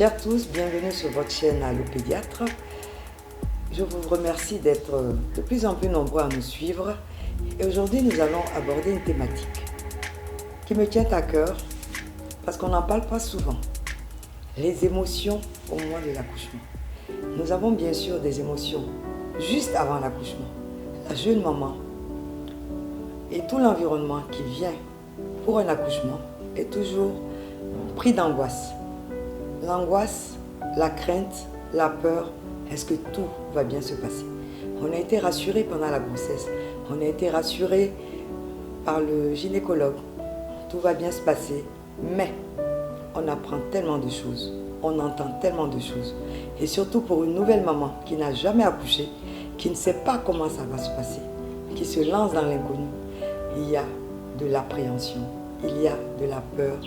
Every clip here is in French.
Chers tous, bienvenue sur votre chaîne Allo Pédiatre. Je vous remercie d'être de plus en plus nombreux à nous suivre. Et aujourd'hui, nous allons aborder une thématique qui me tient à cœur parce qu'on n'en parle pas souvent. Les émotions au moment de l'accouchement. Nous avons bien sûr des émotions juste avant l'accouchement. La jeune maman et tout l'environnement qui vient pour un accouchement est toujours pris d'angoisse. L'angoisse, la crainte, la peur, est-ce que tout va bien se passer? On a été rassuré pendant la grossesse, on a été rassuré par le gynécologue, tout va bien se passer, mais on apprend tellement de choses, on entend tellement de choses. Et surtout pour une nouvelle maman qui n'a jamais accouché, qui ne sait pas comment ça va se passer, qui se lance dans l'inconnu, il y a de l'appréhension, il y a de la peur,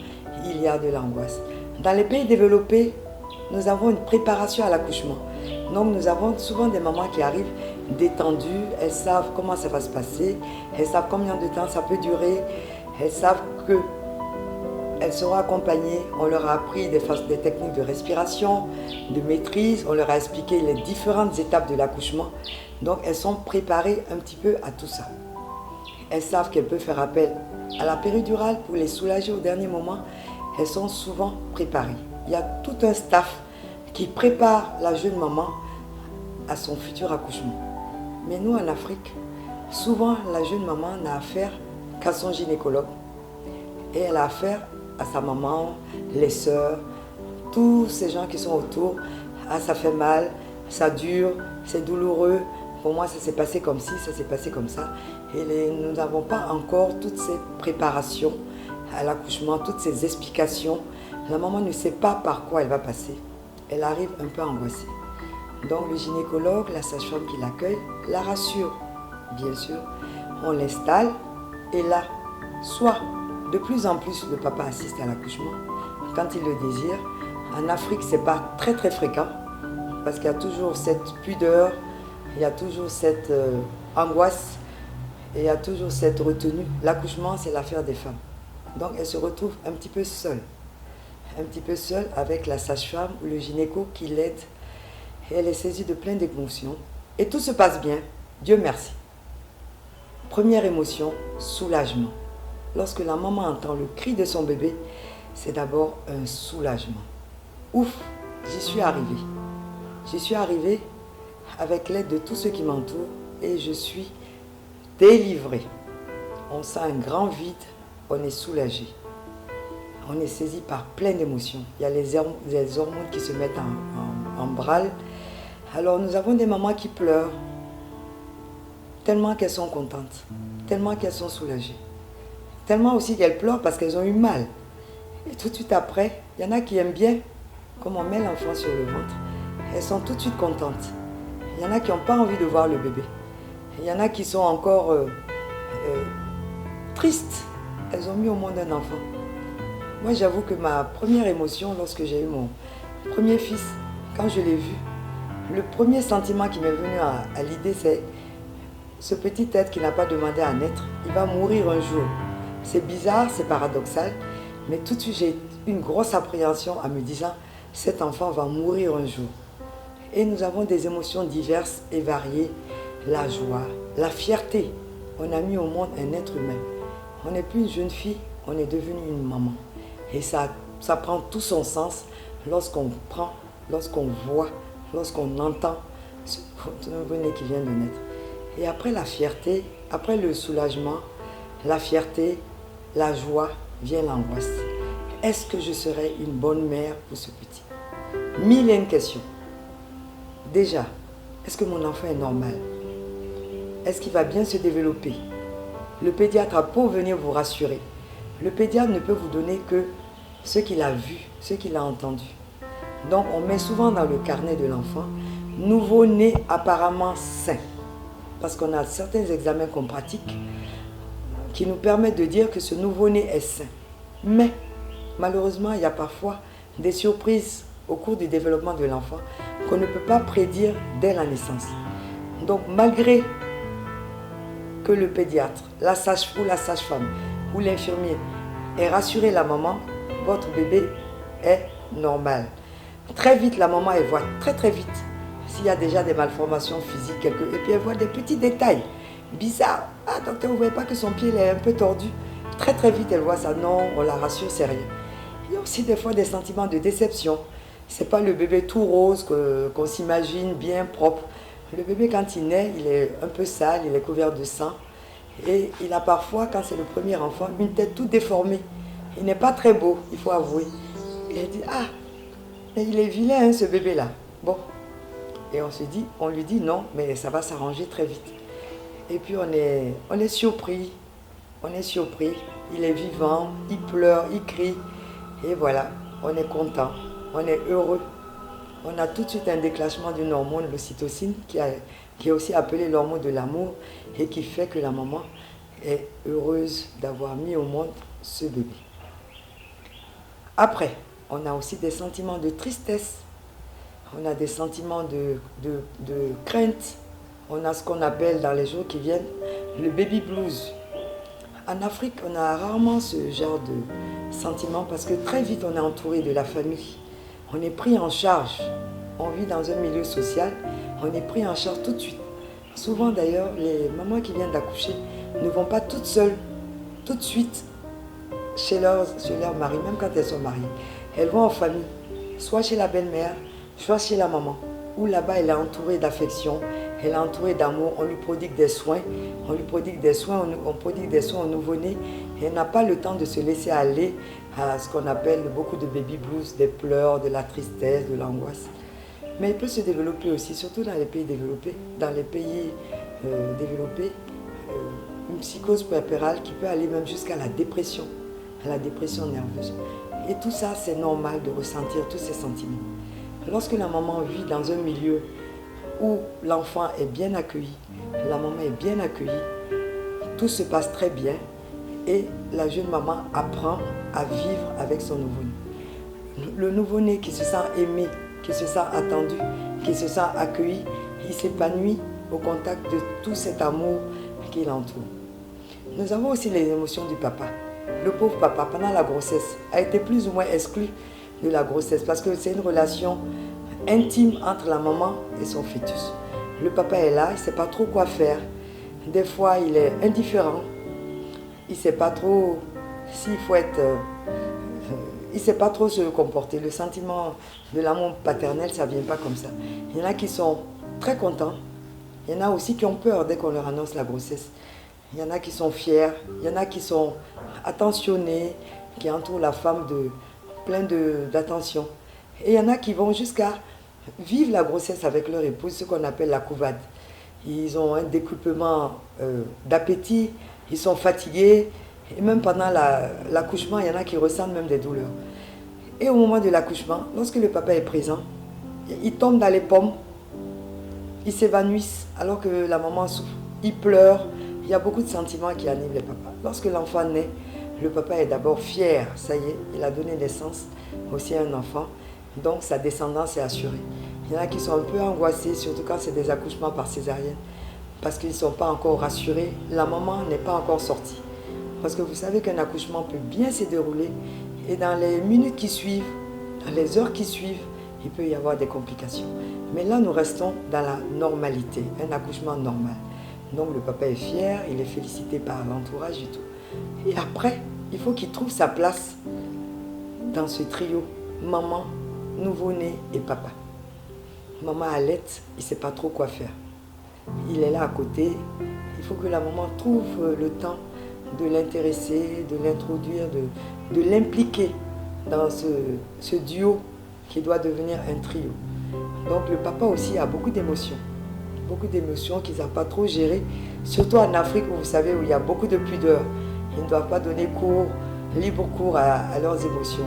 il y a de l'angoisse. Dans les pays développés, nous avons une préparation à l'accouchement. Donc nous avons souvent des mamans qui arrivent détendues, elles savent comment ça va se passer, elles savent combien de temps ça peut durer, elles savent qu'elles seront accompagnées, on leur a appris des techniques de respiration, de maîtrise, on leur a expliqué les différentes étapes de l'accouchement. Donc elles sont préparées un petit peu à tout ça. Elles savent qu'elles peuvent faire appel à la péridurale pour les soulager au dernier moment. Elles sont souvent préparées. Il y a tout un staff qui prépare la jeune maman à son futur accouchement. Mais nous, en Afrique, souvent, la jeune maman n'a affaire qu'à son gynécologue. Et elle a affaire à sa maman, les sœurs, tous ces gens qui sont autour. Ah, ça fait mal, ça dure, c'est douloureux. Pour moi, ça s'est passé comme ci, ça s'est passé comme ça. Et nous n'avons pas encore toutes ces préparations à l'accouchement, toutes ces explications. La maman ne sait pas par quoi elle va passer. Elle arrive un peu angoissée. Donc le gynécologue, la sage-femme qui l'accueille, la rassure. Bien sûr, on l'installe et là, soit de plus en plus le papa assiste à l'accouchement quand il le désire. En Afrique, ce n'est pas très très fréquent parce qu'il y a toujours cette pudeur, il y a toujours cette angoisse et il y a toujours cette retenue. L'accouchement, c'est l'affaire des femmes. Donc elle se retrouve un petit peu seule avec la sage-femme ou le gynéco qui l'aide. Et elle est saisie de plein d'émotions. Et tout se passe bien, Dieu merci. Première émotion, soulagement. Lorsque la maman entend le cri de son bébé, c'est d'abord un soulagement. Ouf, j'y suis arrivée. J'y suis arrivée avec l'aide de tous ceux qui m'entourent et je suis délivrée. On sent un grand vide. On est soulagé. On est saisi par plein d'émotions. Il y a les hormones qui se mettent en branle. Alors nous avons des mamans qui pleurent tellement qu'elles sont contentes, tellement qu'elles sont soulagées. Tellement aussi qu'elles pleurent parce qu'elles ont eu mal. Et tout de suite après, il y en a qui aiment bien, comme on met l'enfant sur le ventre. Elles sont tout de suite contentes. Il y en a qui n'ont pas envie de voir le bébé. Il y en a qui sont encore tristes. Elles ont mis au monde un enfant. Moi, j'avoue que ma première émotion, lorsque j'ai eu mon premier fils, quand je l'ai vu, le premier sentiment qui m'est venu à l'idée, c'est ce petit être qui n'a pas demandé à naître, il va mourir un jour. C'est bizarre, c'est paradoxal, mais tout de suite, j'ai une grosse appréhension en me disant, cet enfant va mourir un jour. Et nous avons des émotions diverses et variées, la joie, la fierté. On a mis au monde un être humain. On n'est plus une jeune fille, on est devenu une maman. Et ça prend tout son sens lorsqu'on prend, lorsqu'on voit, lorsqu'on entend ce nouveau-né qui vient de naître. Et après la fierté, après le soulagement, la fierté, la joie, vient l'angoisse. Est-ce que je serai une bonne mère pour ce petit? Mille et une questions. Déjà, est-ce que mon enfant est normal? Est-ce qu'il va bien se développer? Le pédiatre a beau venir vous rassurer. Le pédiatre ne peut vous donner que ce qu'il a vu, ce qu'il a entendu. Donc on met souvent dans le carnet de l'enfant « nouveau-né apparemment sain ». Parce qu'on a certains examens qu'on pratique qui nous permettent de dire que ce nouveau-né est sain. Mais malheureusement, il y a parfois des surprises au cours du développement de l'enfant qu'on ne peut pas prédire dès la naissance. Donc malgré que le pédiatre, la sage-femme ou l'infirmier ait rassuré la maman, votre bébé est normal. Très vite, la maman, elle voit très très vite s'il y a déjà des malformations physiques, et puis elle voit des petits détails bizarres. Ah, docteur, vous ne voyez pas que son pied est un peu tordu? Très très vite, elle voit ça. Non, on la rassure, c'est rien. Il y a aussi des fois des sentiments de déception. C'est pas le bébé tout rose qu'on s'imagine bien propre. Le bébé, quand il naît, il est un peu sale, il est couvert de sang. Et il a parfois, quand c'est le premier enfant, une tête toute déformée. Il n'est pas très beau, il faut avouer. Et elle dit, ah, mais il est vilain, hein, ce bébé-là. Bon. Et on lui dit non, mais ça va s'arranger très vite. Et puis on est surpris. On est surpris. Il est vivant, il pleure, il crie. Et voilà, on est content, on est heureux. On a tout de suite un déclenchement d'une hormone, l'ocytocine, qui est aussi appelée l'hormone de l'amour et qui fait que la maman est heureuse d'avoir mis au monde ce bébé. Après, on a aussi des sentiments de tristesse, on a des sentiments de crainte, on a ce qu'on appelle dans les jours qui viennent le baby blues. En Afrique, on a rarement ce genre de sentiment parce que très vite on est entouré de la famille. On est pris en charge. On vit dans un milieu social, on est pris en charge tout de suite. Souvent d'ailleurs, les mamans qui viennent d'accoucher ne vont pas toutes seules, tout de suite, chez leur mari, même quand elles sont mariées. Elles vont en famille, soit chez la belle-mère, soit chez la maman, où là-bas elle est entourée d'affection, elle est entourée d'amour, on lui prodigue des soins, on prodigue des soins au nouveau-né, et elle n'a pas le temps de se laisser aller à ce qu'on appelle beaucoup de baby blues, des pleurs, de la tristesse, de l'angoisse. Mais il peut se développer aussi, surtout dans les pays développés, une psychose puerpérale qui peut aller même jusqu'à la dépression nerveuse. Et tout ça, c'est normal de ressentir tous ces sentiments. Lorsque la maman vit dans un milieu où l'enfant est bien accueilli, la maman est bien accueillie, tout se passe très bien et la jeune maman apprend à vivre avec son nouveau-né. Le nouveau-né qui se sent aimé, qui se sent attendu, qui se sent accueilli, il s'épanouit au contact de tout cet amour qui l'entoure. Nous avons aussi les émotions du papa. Le pauvre papa, pendant la grossesse, a été plus ou moins exclu de la grossesse parce que c'est une relation intime entre la maman et son fœtus. Le papa est là, il ne sait pas trop quoi faire. Des fois, il est indifférent. Il ne sait pas trop s'il faut être... il ne sait pas trop se comporter. Le sentiment de l'amour paternel, ça ne vient pas comme ça. Il y en a qui sont très contents. Il y en a aussi qui ont peur dès qu'on leur annonce la grossesse. Il y en a qui sont fiers. Il y en a qui sont attentionnés, qui entourent la femme de plein d'attention. Et il y en a qui vont jusqu'à vivent la grossesse avec leur épouse, ce qu'on appelle la couvade. Ils ont un découplement d'appétit, ils sont fatigués, et même pendant l'accouchement, il y en a qui ressentent même des douleurs. Et au moment de l'accouchement, lorsque le papa est présent, ils tombent dans les pommes, ils s'évanouissent alors que la maman souffre. Ils pleurent, il y a beaucoup de sentiments qui animent les papas. Lorsque l'enfant naît, le papa est d'abord fier, ça y est, il a donné naissance aussi à un enfant. Donc sa descendance est assurée. Il y en a qui sont un peu angoissés, surtout quand c'est des accouchements par césarienne, parce qu'ils ne sont pas encore rassurés. La maman n'est pas encore sortie. Parce que vous savez qu'un accouchement peut bien se dérouler et dans les minutes qui suivent, dans les heures qui suivent, il peut y avoir des complications. Mais là, nous restons dans la normalité, un accouchement normal. Donc le papa est fier, il est félicité par l'entourage et tout. Et après, il faut qu'il trouve sa place dans ce trio, maman, nouveau-né et papa. Maman allait, il ne sait pas trop quoi faire. Il est là à côté. Il faut que la maman trouve le temps de l'intéresser, de l'introduire, de l'impliquer dans ce duo qui doit devenir un trio. Donc le papa aussi a beaucoup d'émotions qu'ils n'ont pas trop gérées, surtout en Afrique où vous savez où il y a beaucoup de pudeur. Ils ne doivent pas donner libre cours à leurs émotions.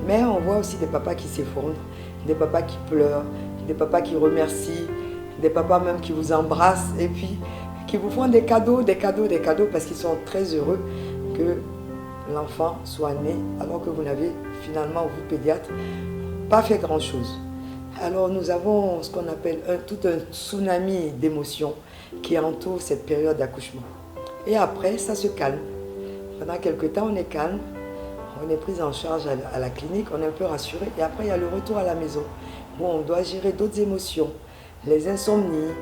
Mais on voit aussi des papas qui s'effondrent, des papas qui pleurent, des papas qui remercient, des papas même qui vous embrassent et puis qui vous font des cadeaux parce qu'ils sont très heureux que l'enfant soit né alors que vous n'avez finalement, vous pédiatres, pas fait grand-chose. Alors nous avons ce qu'on appelle tout un tsunami d'émotions qui entoure cette période d'accouchement. Et après, ça se calme. Pendant quelque temps, on est calme, on est pris en charge à la clinique, on est un peu rassuré. Et après, il y a le retour à la maison, où on doit gérer d'autres émotions, les insomnies,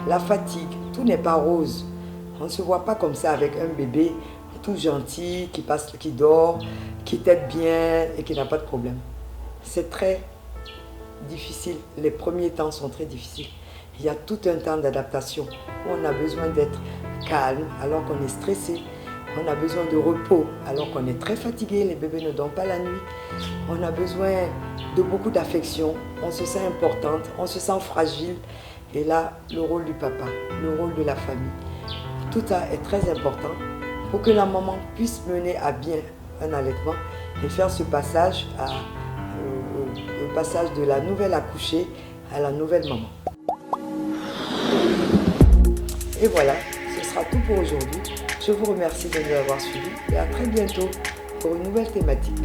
la fatigue. Tout n'est pas rose. On ne se voit pas comme ça avec un bébé tout gentil, qui dort, qui tète bien et qui n'a pas de problème. C'est très difficile. Les premiers temps sont très difficiles. Il y a tout un temps d'adaptation où on a besoin d'être calme alors qu'on est stressé. On a besoin de repos alors qu'on est très fatigué, les bébés ne dorment pas la nuit. On a besoin de beaucoup d'affection, on se sent importante, on se sent fragile. Et là, le rôle du papa, le rôle de la famille, tout ça est très important pour que la maman puisse mener à bien un allaitement et faire ce passage, le passage de la nouvelle accouchée à la nouvelle maman. Et voilà, ce sera tout pour aujourd'hui. Je vous remercie de nous avoir suivis et à très bientôt pour une nouvelle thématique.